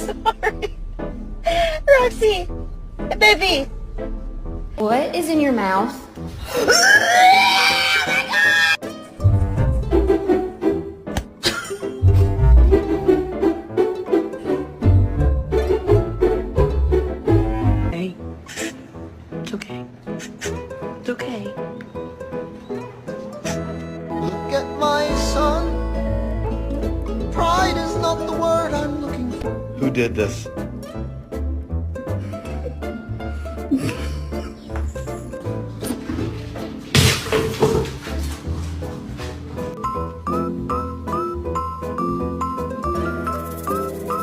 sorry. Roxy, baby. What is in your mouth? Hey, it's okay. It's okay. Look at my son. Pride is not the word I'm looking for. Who did this?